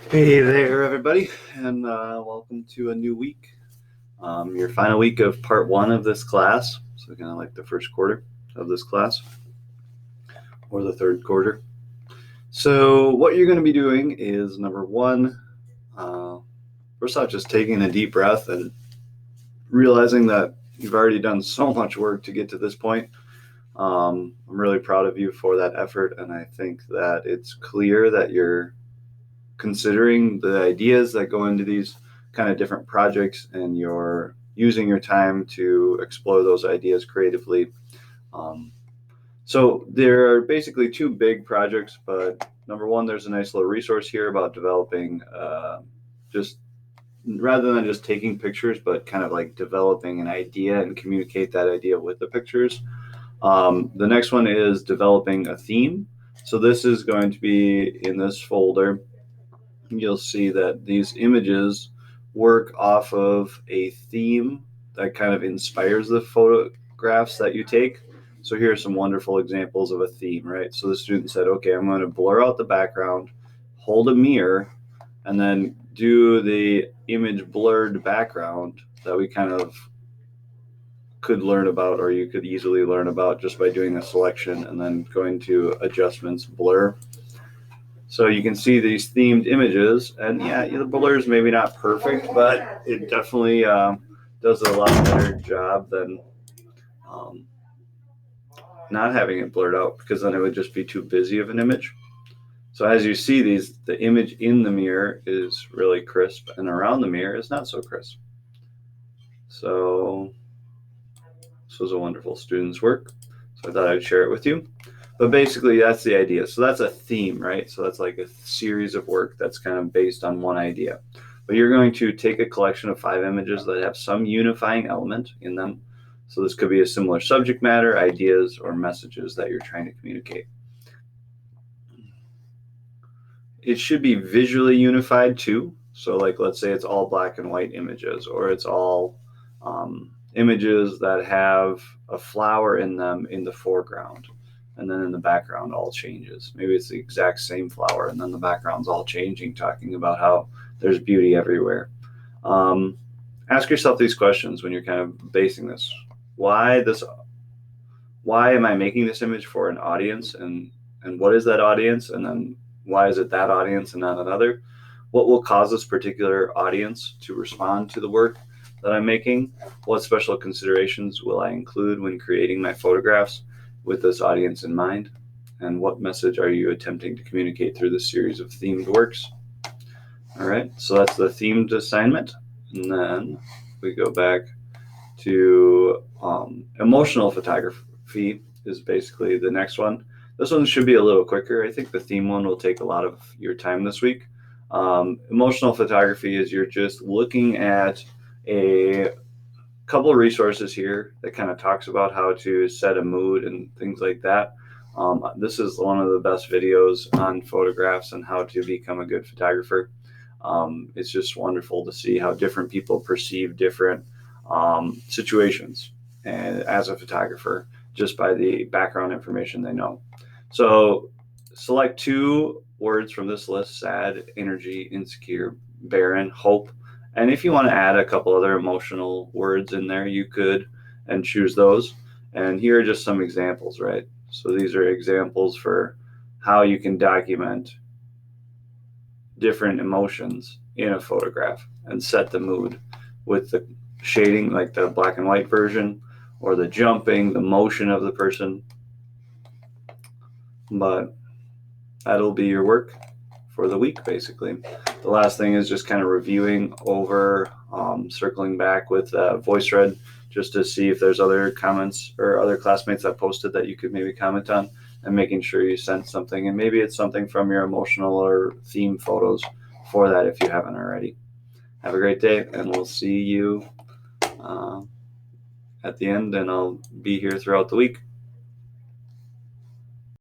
Hey there, everybody, and welcome to a new week. Your final week of part one of this class, so kind of like the first quarter of this class, or the third quarter. So, what you're going to be doing is number one, uh, first off, just taking a deep breath and realizing that you've already done so much work to get to this point. I'm really proud of you for that effort, and I think that it's clear that you're considering the ideas that go into these kind of different projects and you're using your time to explore those ideas creatively. Um, so there are basically two big projects, but number one, there's a nice little resource here about developing just rather than just taking pictures, but kind of like developing an idea and communicate that idea with the pictures. The next one is developing a theme. So this is going to be in this folder. You'll see that these images work off of a theme that kind of inspires the photographs that you take. So here are some wonderful examples of a theme, right? So the student said, okay, I'm going to blur out the background, hold a mirror, and then do the image blurred background that we kind of could learn about, or you could easily learn about just by doing a selection and then going to adjustments, blur. So you can see these themed images, and yeah, the blur is maybe not perfect, but it definitely does a lot better job than um, not having it blurred out, because then it would just be too busy of an image. So as you see these, the image in the mirror is really crisp, and around the mirror is not so crisp. So this was a wonderful student's work. So I thought I'd share it with you. But basically, that's the idea. So that's a theme, right? So that's like a series of work that's kind of based on one idea. But you're going to take a collection of 5 images that have some unifying element in them. So this could be a similar subject matter, ideas, or messages that you're trying to communicate. It should be visually unified too. So like, let's say it's all black and white images, or it's all images that have a flower in them in the foreground, and then in the background all changes. Maybe it's the exact same flower, and then the background's all changing, talking about how there's beauty everywhere. Um, Ask yourself these questions when you're kind of basing this. Why this? Why am I making this image for an audience, and what is that audience, and then why is it that audience and not another? What will cause this particular audience to respond to the work that I'm making? What special considerations will I include when creating my photographs with this audience in mind? And what message are you attempting to communicate through this series of themed works? All right, so that's the themed assignment. And then we go back to emotional photography is basically the next one. This one should be a little quicker. I think the theme one will take a lot of your time this week. Emotional photography is you're just looking at a couple of resources here that kind of talks about how to set a mood and things like that. This is one of the best videos on photographs and how to become a good photographer. It's just wonderful to see how different people perceive different situations and as a photographer just by the background information they know. So select 2 words from this list: sad, energy, insecure, barren, hope. And if you want to add a couple other emotional words in there, you could, and choose those. And here are just some examples, right? So these are examples for how you can document different emotions in a photograph and set the mood with the shading, like the black and white version, or the jumping, the motion of the person. But that'll be your work for the week, basically. The last thing is just kind of reviewing over, circling back with VoiceThread, just to see if there's other comments or other classmates that posted that you could maybe comment on, and making sure you sent something. And maybe it's something from your emotional or theme photos for that if you haven't already. Have a great day, and we'll see you at the end, and I'll be here throughout the week.